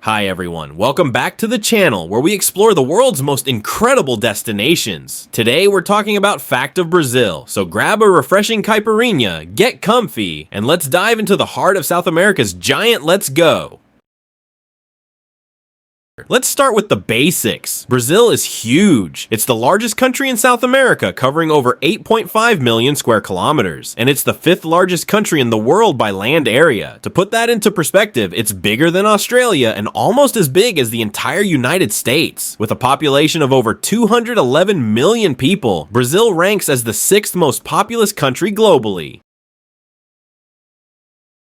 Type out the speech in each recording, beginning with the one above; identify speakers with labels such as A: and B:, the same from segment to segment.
A: Hi everyone, welcome back to the channel where we explore the world's most incredible destinations. Today we're talking about Fact of Brazil, so grab a refreshing caipirinha, get comfy, and let's dive into the heart of South America's giant Let's Go. Let's start with the basics. Brazil is huge. It's the largest country in South America, covering over 8.5 million square kilometers, and it's the 5th largest country in the world by land area. To put that into perspective, it's bigger than Australia and almost as big as the entire United States. With a population of over 211 million people, Brazil ranks as the 6th most populous country globally.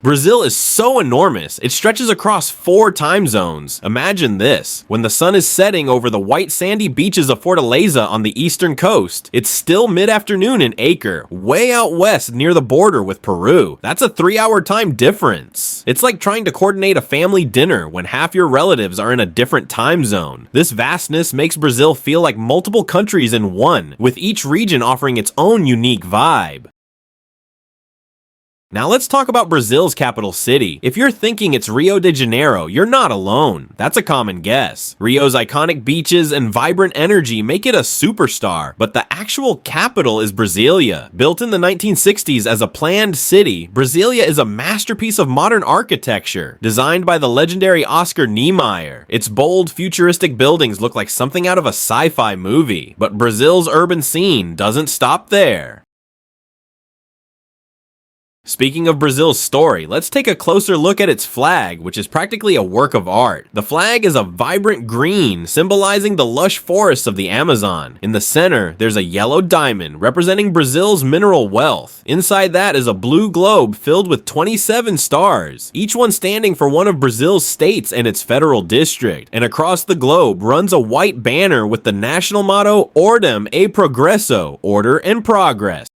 A: Brazil is so enormous, it stretches across 4 time zones. Imagine this, when the sun is setting over the white sandy beaches of Fortaleza on the eastern coast, it's still mid-afternoon in Acre, way out west near the border with Peru. That's a 3-hour time difference. It's like trying to coordinate a family dinner when half your relatives are in a different time zone. This vastness makes Brazil feel like multiple countries in one, with each region offering its own unique vibe. Now let's talk about Brazil's capital city. If you're thinking it's Rio de Janeiro, you're not alone. That's a common guess. Rio's iconic beaches and vibrant energy make it a superstar, but the actual capital is Brasilia. Built in the 1960s as a planned city, Brasilia is a masterpiece of modern architecture, designed by the legendary Oscar Niemeyer. Its bold, futuristic buildings look like something out of a sci-fi movie, but Brazil's urban scene doesn't stop there. Speaking of Brazil's story, let's take a closer look at its flag, which is practically a work of art. The flag is a vibrant green, symbolizing the lush forests of the Amazon. In the center, there's a yellow diamond, representing Brazil's mineral wealth. Inside that is a blue globe filled with 27 stars, each one standing for one of Brazil's states and its federal district. And across the globe runs a white banner with the national motto, Ordem e Progresso, order and progress.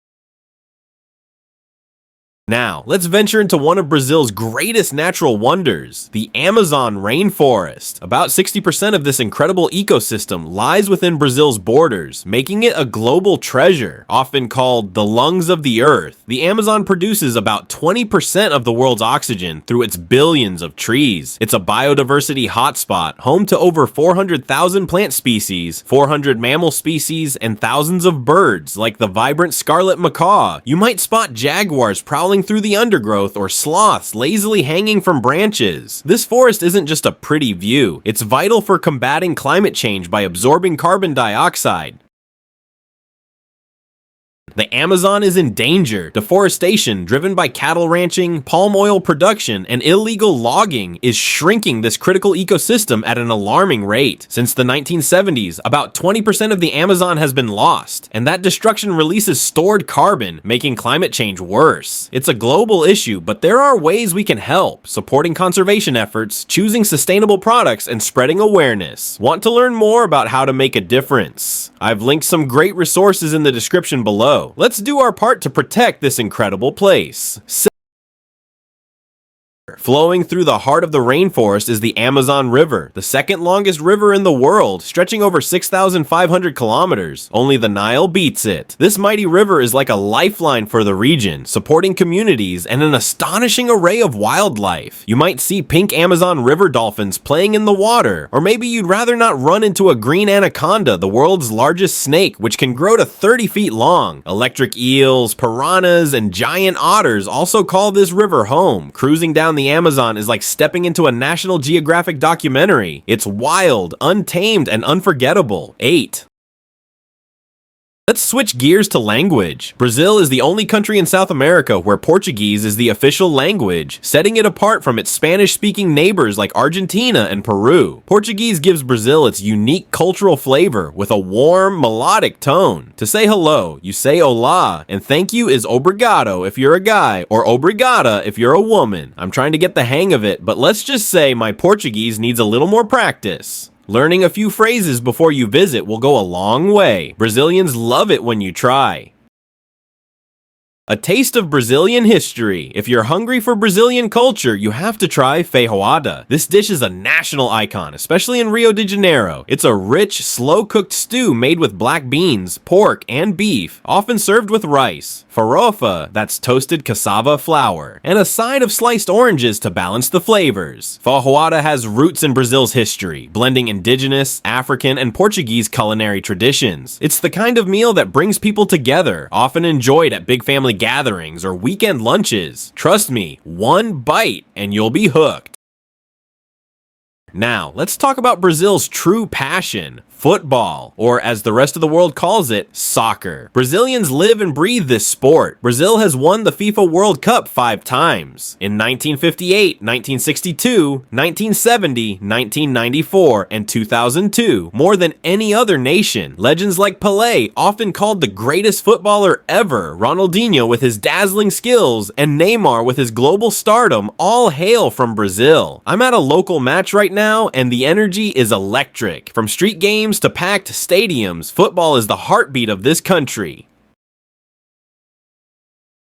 A: Now, let's venture into one of Brazil's greatest natural wonders, the Amazon rainforest. About 60% of this incredible ecosystem lies within Brazil's borders, making it a global treasure. Often called the lungs of the earth, the Amazon produces about 20% of the world's oxygen through its billions of trees. It's a biodiversity hotspot, home to over 400,000 plant species, 400 mammal species, and thousands of birds, like the vibrant scarlet macaw. You might spot jaguars prowling through the undergrowth or sloths lazily hanging from branches. This forest isn't just a pretty view, it's vital for combating climate change by absorbing carbon dioxide. The Amazon is in danger. Deforestation, driven by cattle ranching, palm oil production, and illegal logging, is shrinking this critical ecosystem at an alarming rate. Since the 1970s, about 20% of the Amazon has been lost, and that destruction releases stored carbon, making climate change worse. It's a global issue, but there are ways we can help, supporting conservation efforts, choosing sustainable products, and spreading awareness. Want to learn more about how to make a difference? I've linked some great resources in the description below. Let's do our part to protect this incredible place. Flowing through the heart of the rainforest is the Amazon River, the second longest river in the world, stretching over 6,500 kilometers. Only the Nile beats it. This mighty river is like a lifeline for the region, supporting communities and an astonishing array of wildlife. You might see pink Amazon river dolphins playing in the water, or maybe you'd rather not run into a green anaconda, the world's largest snake, which can grow to 30 feet long. Electric eels, piranhas, and giant otters also call this river home. Cruising down the Amazon is like stepping into a National Geographic documentary. It's wild, untamed, and unforgettable. 8. Let's switch gears to language. Brazil is the only country in South America where Portuguese is the official language, setting it apart from its Spanish-speaking neighbors like Argentina and Peru. Portuguese gives Brazil its unique cultural flavor with a warm, melodic tone. To say hello, you say olá, and thank you is obrigado if you're a guy, or obrigada if you're a woman. I'm trying to get the hang of it, but let's just say my Portuguese needs a little more practice. Learning a few phrases before you visit will go a long way. Brazilians love it when you try. A taste of Brazilian history. If you're hungry for Brazilian culture, you have to try feijoada. This dish is a national icon, especially in Rio de Janeiro. It's a rich, slow-cooked stew made with black beans, pork, and beef, often served with rice. Farofa, that's toasted cassava flour, and a side of sliced oranges to balance the flavors. Feijoada has roots in Brazil's history, blending indigenous, African, and Portuguese culinary traditions. It's the kind of meal that brings people together, often enjoyed at big family gatherings or weekend lunches. Trust me, one bite and you'll be hooked. Now, let's talk about Brazil's true passion, football, or as the rest of the world calls it, soccer. Brazilians live and breathe this sport. Brazil has won the FIFA World Cup 5 times. In 1958, 1962, 1970, 1994, and 2002, more than any other nation. Legends like Pelé, often called the greatest footballer ever, Ronaldinho with his dazzling skills, and Neymar with his global stardom all hail from Brazil. I'm at a local match right now, and the energy is electric. From street games to packed stadiums, football is the heartbeat of this country.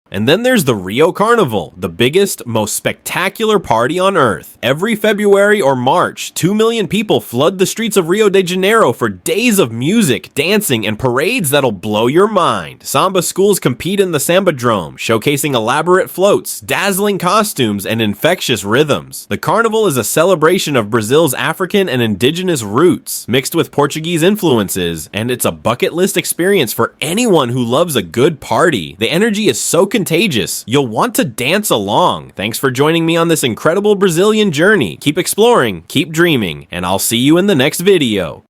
A: And then there's the Rio Carnival, the biggest, most spectacular party on earth. Every February or March, 2 million people flood the streets of Rio de Janeiro for days of music, dancing, and parades that'll blow your mind. Samba schools compete in the Sambadrome, showcasing elaborate floats, dazzling costumes, and infectious rhythms. The carnival is a celebration of Brazil's African and indigenous roots, mixed with Portuguese influences, and it's a bucket list experience for anyone who loves a good party. The energy is so contagious, you'll want to dance along. Thanks for joining me on this incredible Brazilian journey. Keep exploring, keep dreaming, and I'll see you in the next video.